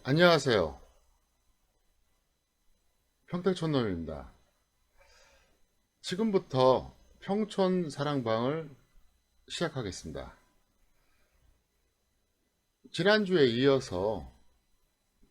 안녕하세요. 평택촌놈입니다. 지금부터 평촌 사랑방을 시작하겠습니다. 지난주에 이어서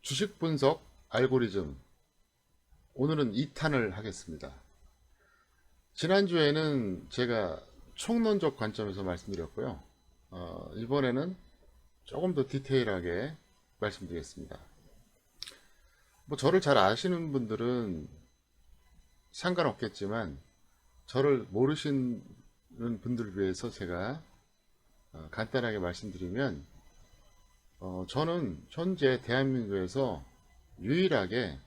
주식 분석 알고리즘, 오늘은 2탄을 하겠습니다. 지난주에는 제가 총론적 관점에서 말씀드렸고요. 이번에는 조금 더 디테일하게 말씀드리겠습니다. 저를 잘 아시는 분들은 상관없겠지만 저를 모르시는 분들을 위해서 제가 간단하게 말씀드리면, 저는 현재 대한민국에서 유일하게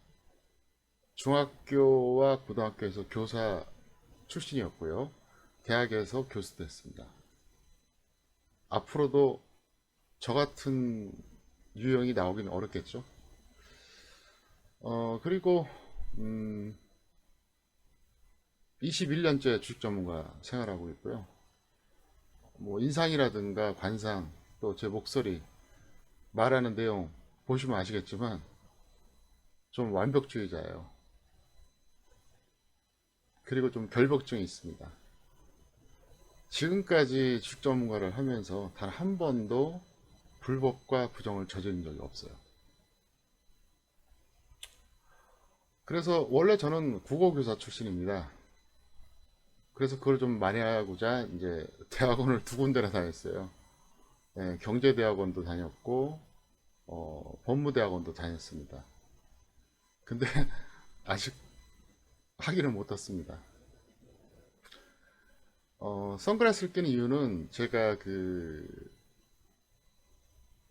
중학교와 고등학교에서 교사 출신이었고요. 대학에서 교수도 했습니다. 앞으로도 저 같은 유형이 나오긴 어렵겠죠. 그리고 21년째 주식 전문가 생활하고 있고요. 인상이라든가 관상, 또 제 목소리, 말하는 내용 보시면 아시겠지만 좀 완벽주의자예요. 그리고 좀 결벽증이 있습니다. 지금까지 주식 전문가를 하면서 단 한 번도 불법과 부정을 저지른 적이 없어요. 그래서 원래 저는 국어교사 출신입니다. 그래서 그걸 좀 만회하고자 이제 대학원을 두 군데나 다녔어요. 네, 경제대학원도 다녔고 법무대학원도 다녔습니다. 근데 아직 학위를 못 땄습니다. 선글라스를 끼는 이유는 제가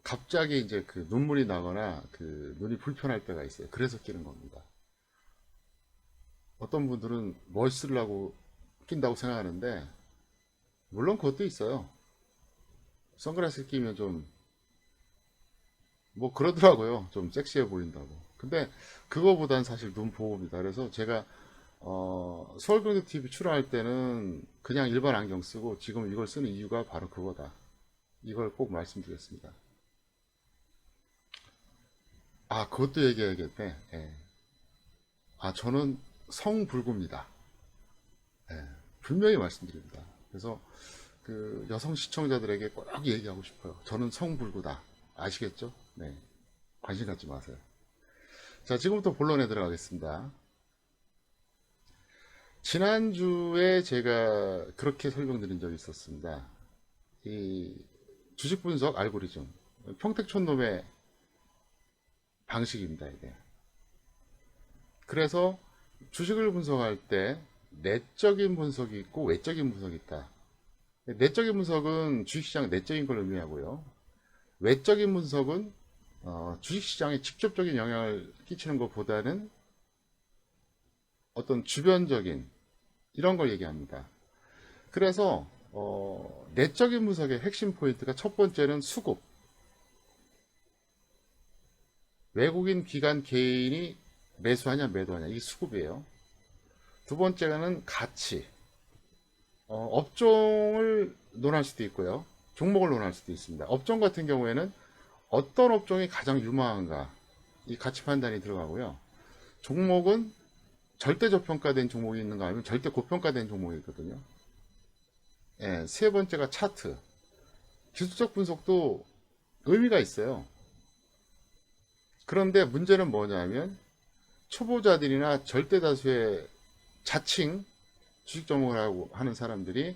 갑자기 이제 눈물이 나거나 눈이 불편할 때가 있어요. 그래서 끼는 겁니다. 어떤 분들은 멋있으려고 낀다고 생각하는데, 물론 그것도 있어요. 선글라스 끼면 좀 그러더라고요. 좀 섹시해 보인다고. 근데 그거보단 사실 눈 보호입니다. 그래서 제가 서울경제 TV 출연할 때는 그냥 일반 안경 쓰고, 지금 이걸 쓰는 이유가 바로 그거다. 이걸 꼭 말씀드리겠습니다. 아, 그것도 얘기해야겠네. 예. 아, 저는 성불구입니다. 예. 분명히 말씀드립니다. 그래서 여성 시청자들에게 꼭 얘기하고 싶어요. 저는 성불구다. 아시겠죠? 네. 관심 갖지 마세요. 자, 지금부터 본론에 들어가겠습니다. 지난주에 제가 그렇게 설명드린 적이 있었습니다. 이 주식 분석 알고리즘, 평택촌놈의 방식입니다, 이게. 그래서 주식을 분석할 때 내적인 분석이 있고 외적인 분석이 있다. 내적인 분석은 주식시장 내적인 걸 의미하고요. 외적인 분석은 주식시장에 직접적인 영향을 끼치는 것보다는 어떤 주변적인 이런 걸 얘기합니다. 그래서 내적인 분석의 핵심 포인트가, 첫 번째는 수급. 외국인 기관 개인이 매수하냐 매도하냐, 이게 수급이에요. 두 번째는 가치. 업종을 논할 수도 있고요. 종목을 논할 수도 있습니다. 업종 같은 경우에는 어떤 업종이 가장 유망한가, 이 가치 판단이 들어가고요. 종목은 절대 저평가된 종목이 있는가, 아니면 절대 고평가된 종목이 있거든요. 예, 세 번째가 차트. 기술적 분석도 의미가 있어요. 그런데 문제는 뭐냐면, 초보자들이나 절대 다수의 자칭 주식 전문을 하고 하는 사람들이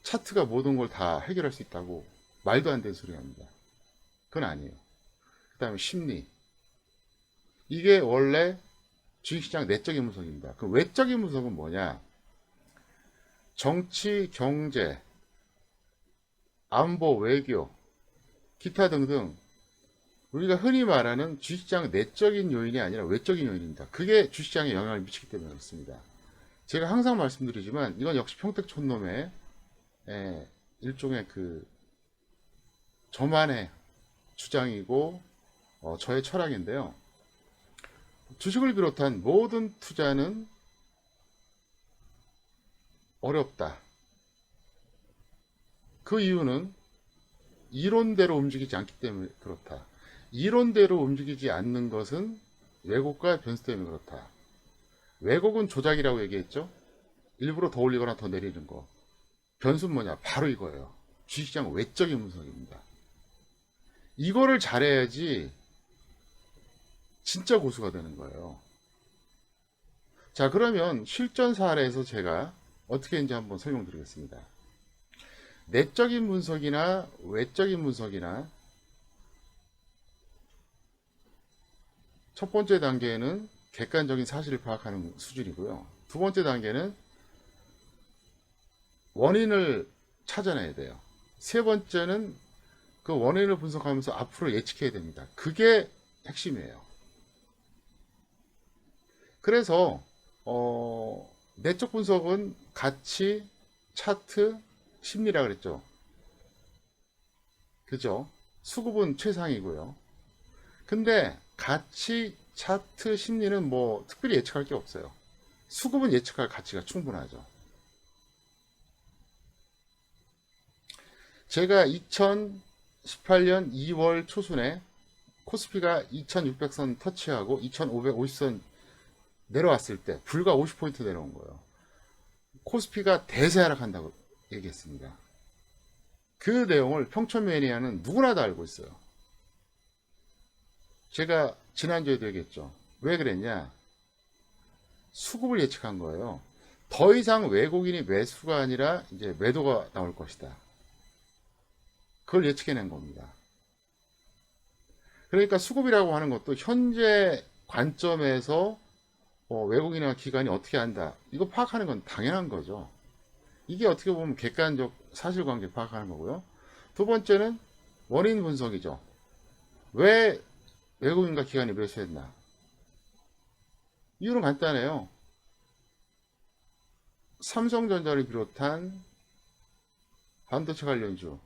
차트가 모든 걸 다 해결할 수 있다고 말도 안 되는 소리 합니다. 그건 아니에요. 그 다음에 심리. 이게 원래 주식시장 내적인 분석입니다. 그 외적인 분석은 뭐냐? 정치, 경제, 안보, 외교, 기타 등등, 우리가 흔히 말하는 주식시장 내적인 요인이 아니라 외적인 요인입니다. 그게 주식시장에 영향을 미치기 때문에 그렇습니다. 제가 항상 말씀드리지만 이건 역시 평택촌놈의 일종의 저만의 주장이고 저의 철학인데요. 주식을 비롯한 모든 투자는 어렵다. 그 이유는 이론대로 움직이지 않기 때문에 그렇다. 이론대로 움직이지 않는 것은 왜곡과 변수 때문에 그렇다. 왜곡은 조작이라고 얘기했죠. 일부러 더 올리거나 더 내리는 거. 변수는 뭐냐? 바로 이거예요. 주식시장 외적인 분석입니다. 이거를 잘해야지 진짜 고수가 되는 거예요. 자, 그러면 실전 사례에서 제가 어떻게 했는지 한번 설명드리겠습니다. 내적인 분석이나 외적인 분석이나 첫 번째 단계는 객관적인 사실을 파악하는 수준이고요. 두 번째 단계는 원인을 찾아내야 돼요. 세 번째는 그 원인을 분석하면서 앞으로 예측해야 됩니다. 그게 핵심이에요. 그래서 내적 분석은 가치, 차트, 심리라 그랬죠. 그죠? 수급은 최상이고요. 근데 가치, 차트, 심리는 뭐 특별히 예측할 게 없어요. 수급은 예측할 가치가 충분하죠. 제가 2018년 2월 초순에 코스피가 2600선 터치하고 2550선 내려왔을 때 불과 50포인트 내려온 거예요. 코스피가 대세 하락한다고 얘기했습니다. 그 내용을 평촌 매니아는 누구나 다 알고 있어요. 제가 지난주에도 얘기했죠. 왜 그랬냐? 수급을 예측한 거예요. 더 이상 외국인이 매수가 아니라 이제 매도가 나올 것이다. 그걸 예측해낸 겁니다. 그러니까 수급이라고 하는 것도 현재 관점에서 외국인이나 기관이 어떻게 한다. 이거 파악하는 건 당연한 거죠. 이게 어떻게 보면 객관적 사실관계 파악하는 거고요. 두 번째는 원인 분석이죠. 왜 외국인과 기관이 매수했나? 이유는 간단해요. 삼성전자를 비롯한 반도체 관련주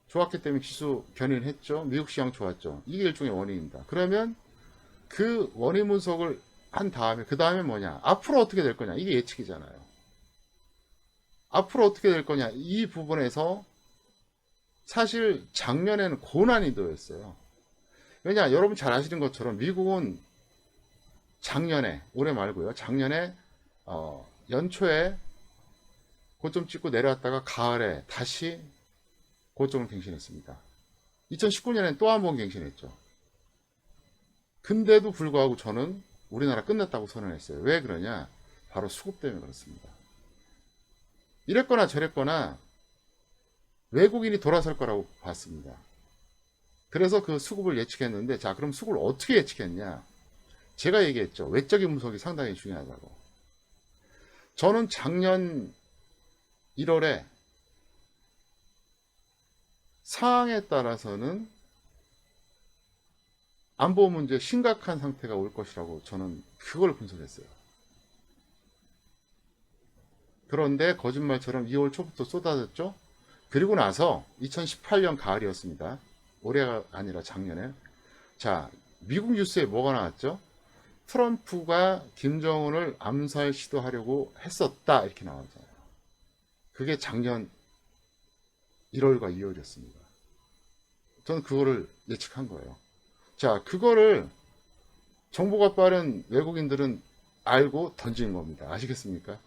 좋았기 때문에 지수 견인했죠. 미국 시장 좋았죠. 이게 일종의 원인입니다. 그러면 그 원인 분석을 한 다음에 그 다음에 뭐냐? 앞으로 어떻게 될 거냐? 이게 예측이잖아요. 앞으로 어떻게 될 거냐? 이 부분에서 사실 작년에는 고난이도였어요. 왜냐? 여러분 잘 아시는 것처럼 미국은 작년에 올해 말고요. 작년에 연초에 고점 찍고 내려왔다가 가을에 다시 고점을 갱신했습니다. 2019년엔 또 한 번 갱신했죠. 근데도 불구하고 저는 우리나라 끝났다고 선언했어요. 왜 그러냐? 바로 수급 때문에 그렇습니다. 이랬거나 저랬거나 외국인이 돌아설 거라고 봤습니다. 그래서 그 수급을 예측했는데, 자, 그럼 수급을 어떻게 예측했냐? 제가 얘기했죠. 외적인 분석이 상당히 중요하다고. 저는 작년 1월에 상황에 따라서는 안보 문제 심각한 상태가 올 것이라고 저는 그걸 분석했어요. 그런데 거짓말처럼 2월 초부터 쏟아졌죠. 그리고 나서 2018년 가을이었습니다. 올해가 아니라 작년에. 자, 미국 뉴스에 뭐가 나왔죠? 트럼프가 김정은을 암살 시도하려고 했었다, 이렇게 나왔잖아요. 그게 작년 1월과 2월이었습니다. 저는 그거를 예측한 거예요. 자, 그거를 정보가 빠른 외국인들은 알고 던지는 겁니다. 아시겠습니까?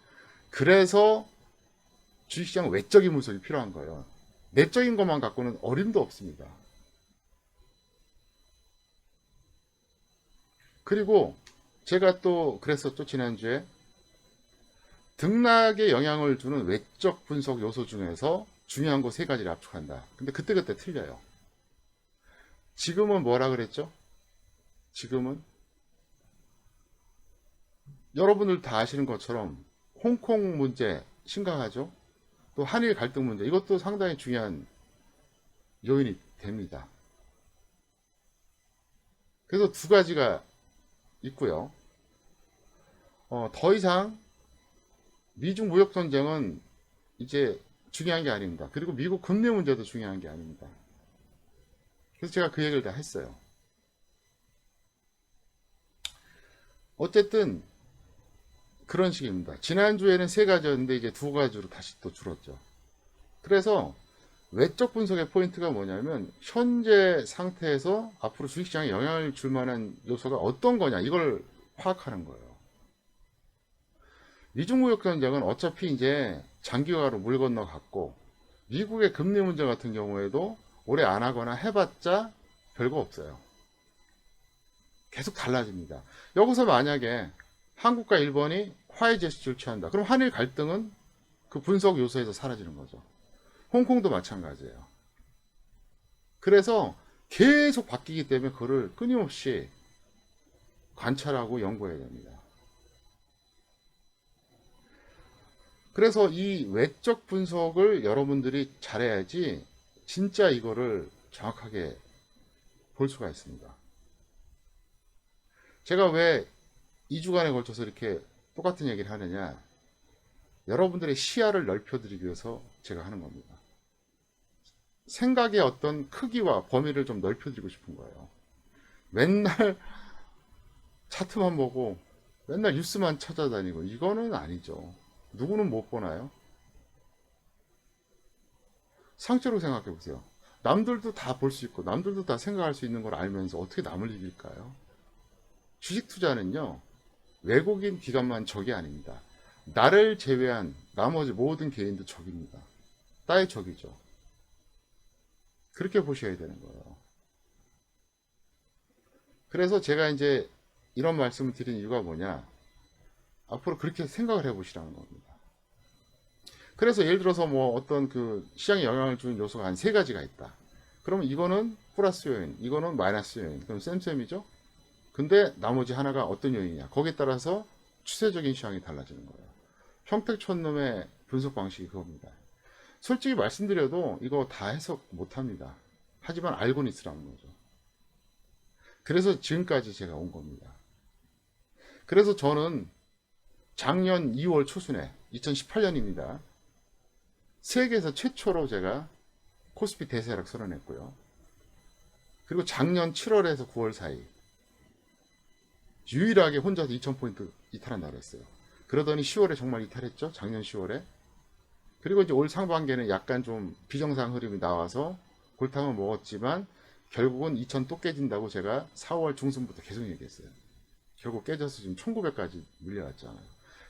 그래서 주식시장 외적인 분석이 필요한 거예요. 내적인 것만 갖고는 어림도 없습니다. 그리고 제가 또 그랬었죠. 지난주에 등락에 영향을 주는 외적 분석 요소 중에서 중요한 거 세 가지를 압축한다. 근데 그때그때 틀려요. 지금은 뭐라 그랬죠? 지금은 여러분들 다 아시는 것처럼 홍콩 문제 심각하죠? 또 한일 갈등 문제, 이것도 상당히 중요한 요인이 됩니다. 그래서 두 가지가 있고요. 더 이상 미중 무역 전쟁은 이제 중요한 게 아닙니다. 그리고 미국 금리 문제도 중요한 게 아닙니다. 그래서 제가 그 얘기를 다 했어요. 어쨌든 그런 식입니다. 지난주에는 세 가지였는데 이제 두 가지로 다시 또 줄었죠. 그래서 외적 분석의 포인트가 뭐냐면 현재 상태에서 앞으로 주식시장에 영향을 줄 만한 요소가 어떤 거냐 이걸 파악하는 거예요. 미중무역 전쟁은 어차피 이제 장기화로 물 건너갔고 미국의 금리 문제 같은 경우에도 올해 안 하거나 해봤자 별거 없어요. 계속 달라집니다. 여기서 만약에 한국과 일본이 화해 제스처를 취한다. 그럼 한일 갈등은 그 분석 요소에서 사라지는 거죠. 홍콩도 마찬가지예요. 그래서 계속 바뀌기 때문에 그거를 끊임없이 관찰하고 연구해야 됩니다. 그래서 이 외적 분석을 여러분들이 잘해야지 진짜 이거를 정확하게 볼 수가 있습니다. 제가 왜 2주간에 걸쳐서 이렇게 똑같은 얘기를 하느냐, 여러분들의 시야를 넓혀드리기 위해서 제가 하는 겁니다. 생각의 어떤 크기와 범위를 좀 넓혀드리고 싶은 거예요. 맨날 차트만 보고 맨날 뉴스만 찾아다니고 이거는 아니죠. 누구는 못 보나요? 상체로 생각해 보세요. 남들도 다 볼 수 있고 남들도 다 생각할 수 있는 걸 알면서 어떻게 남을 이길까요? 주식 투자는요, 외국인 기관만 적이 아닙니다. 나를 제외한 나머지 모든 개인도 적입니다. 따의 적이죠. 그렇게 보셔야 되는 거예요. 그래서 제가 이제 이런 말씀을 드린 이유가 뭐냐, 앞으로 그렇게 생각을 해보시라는 겁니다. 그래서 예를 들어서 뭐 어떤 그 시장에 영향을 주는 요소가 한 세 가지가 있다. 그러면 이거는 플러스 요인, 이거는 마이너스 요인. 그럼 쌤쌤이죠? 근데 나머지 하나가 어떤 요인이냐. 거기에 따라서 추세적인 시장이 달라지는 거예요. 평택촌놈의 분석 방식이 그겁니다. 솔직히 말씀드려도 이거 다 해석 못합니다. 하지만 알고는 있으라는 거죠. 그래서 지금까지 제가 온 겁니다. 그래서 저는 작년 2월 초순에 2018년입니다. 세계에서 최초로 제가 코스피 대세하락 선언했고요. 그리고 작년 7월에서 9월 사이 유일하게 혼자서 2000포인트 이탈한다고 그랬어요. 그러더니 10월에 정말 이탈했죠. 작년 10월에. 그리고 이제 올 상반기에는 약간 좀 비정상 흐름이 나와서 골탕을 먹었지만 결국은 2000 또 깨진다고 제가 4월 중순부터 계속 얘기했어요. 결국 깨져서 지금 1900까지 밀려왔잖아요.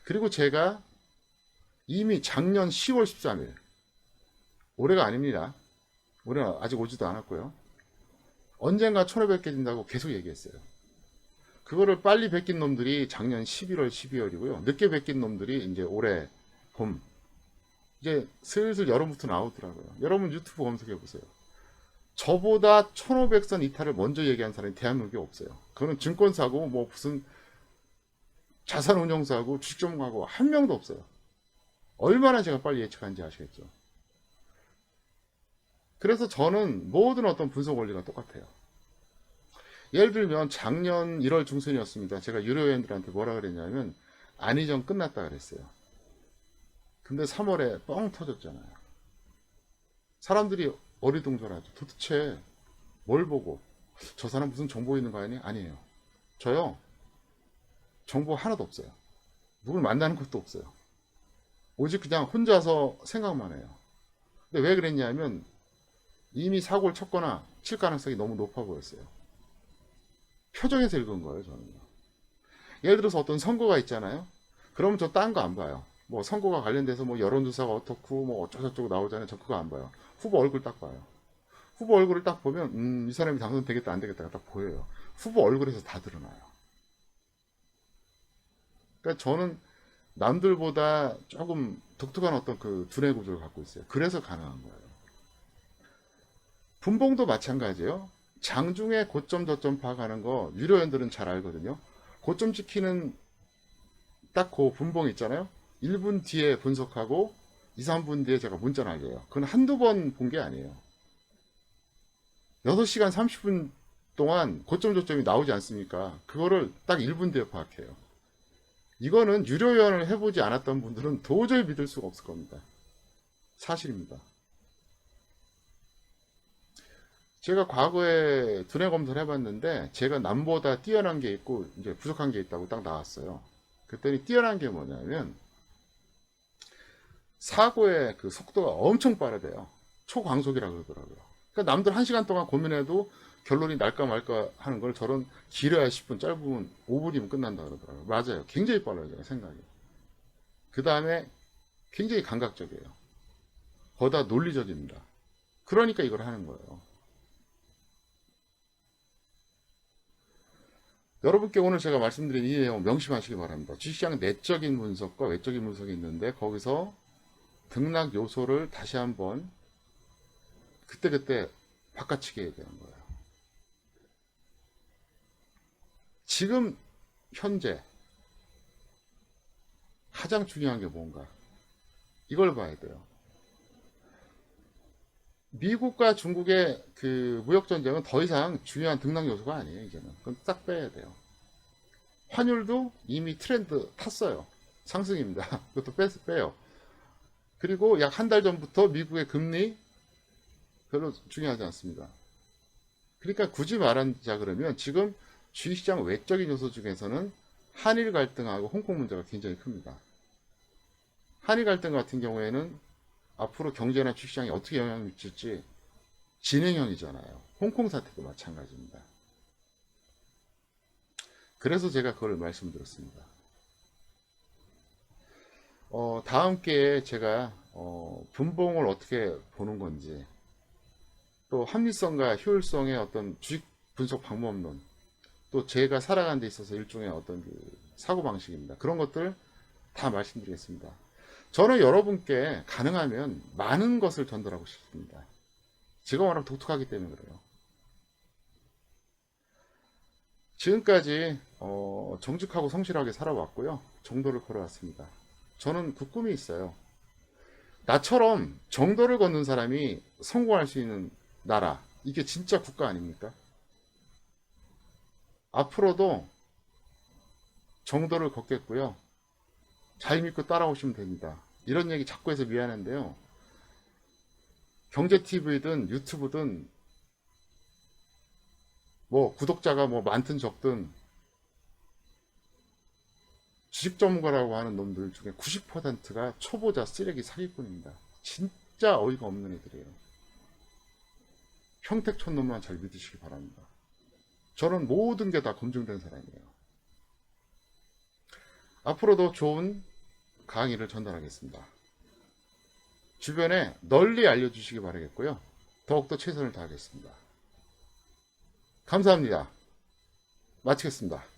그리고 제가 이미 작년 10월 13일, 올해가 아닙니다. 올해는 아직 오지도 않았고요. 언젠가 1500 깨진다고 계속 얘기했어요. 그거를 빨리 베낀 놈들이 작년 11월, 12월이고요. 늦게 베낀 놈들이 이제 올해 봄. 이제 슬슬 여름부터 나오더라고요. 여러분 유튜브 검색해 보세요. 저보다 1500선 이탈을 먼저 얘기한 사람이 대한민국에 없어요. 그거는 증권사고 뭐 무슨 자산운용사고 주식전문가고 한 명도 없어요. 얼마나 제가 빨리 예측한지 아시겠죠? 그래서 저는 모든 어떤 분석 원리가 똑같아요. 예를 들면 작년 1월 중순이었습니다. 제가 유료회원들한테 뭐라 그랬냐면 안희정 끝났다 그랬어요. 근데 3월에 뻥 터졌잖아요. 사람들이 어리둥절하죠. 도대체 뭘 보고 저 사람 무슨 정보 있는 거 아니에요? 아니에요. 저요. 정보 하나도 없어요. 누굴 만나는 것도 없어요. 오직 그냥 혼자서 생각만 해요. 근데 왜 그랬냐면 이미 사고를 쳤거나 칠 가능성이 너무 높아 보였어요. 표정에서 읽은 거예요, 저는요. 예를 들어서 어떤 선거가 있잖아요. 그러면 저 딴 거 안 봐요. 뭐 선거가 관련돼서 뭐 여론조사가 어떻고 뭐 어쩌고저쩌고 나오잖아요. 저 그거 안 봐요. 후보 얼굴 딱 봐요. 후보 얼굴을 딱 보면 이 사람이 당선되겠다 안 되겠다가 딱 보여요. 후보 얼굴에서 다 드러나요. 그러니까 저는 남들보다 조금 독특한 어떤 그 두뇌 구조를 갖고 있어요. 그래서 가능한 거예요. 분봉도 마찬가지예요. 장중에 고점 저점 파악하는 거 유료연들은 잘 알거든요. 고점 지키는 딱 그 분봉 있잖아요. 1분 뒤에 분석하고 2, 3분 뒤에 제가 문자 날려요. 그건 한두 번 본 게 아니에요. 6시간 30분 동안 고점 저점이 나오지 않습니까? 그거를 딱 1분 뒤에 파악해요. 이거는 유료연을 해보지 않았던 분들은 도저히 믿을 수가 없을 겁니다. 사실입니다. 제가 과거에 두뇌 검사를 해봤는데 제가 남보다 뛰어난 게 있고 이제 부족한 게 있다고 딱 나왔어요. 그랬더니 뛰어난 게 뭐냐면 사고의 그 속도가 엄청 빠르대요. 초광속이라 그러더라고요. 그러니까 남들 1시간 동안 고민해도 결론이 날까 말까 하는 걸 저런 길어야 10분, 짧으면 5분이면 끝난다 그러더라고요. 맞아요. 굉장히 빨라요, 제가 생각이. 그 다음에 굉장히 감각적이에요. 거다 논리적입니다. 그러니까 이걸 하는 거예요. 여러분께 오늘 제가 말씀드린 이 내용 명심하시기 바랍니다. 주식시장 내적인 분석과 외적인 분석이 있는데 거기서 등락 요소를 다시 한번 그때그때 바꿔치기 해야 되는 거예요. 지금 현재 가장 중요한 게 뭔가 이걸 봐야 돼요. 미국과 중국의 그 무역전쟁은 더 이상 중요한 등락 요소가 아니에요. 이제는 그건 싹 빼야 돼요. 환율도 이미 트렌드 탔어요. 상승입니다. 그것도 빼요. 그리고 약 한 달 전부터 미국의 금리 별로 중요하지 않습니다. 그러니까 굳이 말하자 그러면 지금 주식시장 외적인 요소 중에서는 한일 갈등하고 홍콩 문제가 굉장히 큽니다. 한일 갈등 같은 경우에는 앞으로 경제나 주식시장에 어떻게 영향을 미칠지 진행형이잖아요. 홍콩 사태도 마찬가지입니다. 그래서 제가 그걸 말씀드렸습니다. 다음 기회에 제가 분봉을 어떻게 보는 건지 또 합리성과 효율성의 어떤 주식 분석 방법론 또 제가 살아가는 데 있어서 일종의 어떤 그 사고방식입니다. 그런 것들 다 말씀드리겠습니다. 저는 여러분께 가능하면 많은 것을 전달하고 싶습니다. 제가 워낙 독특하기 때문에 그래요. 지금까지 정직하고 성실하게 살아왔고요. 정도를 걸어왔습니다. 저는 그 꿈이 있어요. 나처럼 정도를 걷는 사람이 성공할 수 있는 나라. 이게 진짜 국가 아닙니까? 앞으로도 정도를 걷겠고요. 잘 믿고 따라오시면 됩니다. 이런 얘기 자꾸 해서 미안한데요. 경제TV든 유튜브든 뭐 구독자가 뭐 많든 적든 주식 전문가라고 하는 놈들 중에 90%가 초보자 쓰레기 사기꾼입니다. 진짜 어이가 없는 애들이에요. 평택촌 놈만 잘 믿으시기 바랍니다. 저는 모든 게 다 검증된 사람이에요. 앞으로도 좋은 강의를 전달하겠습니다. 주변에 널리 알려주시기 바라겠고요. 더욱더 최선을 다하겠습니다. 감사합니다. 마치겠습니다.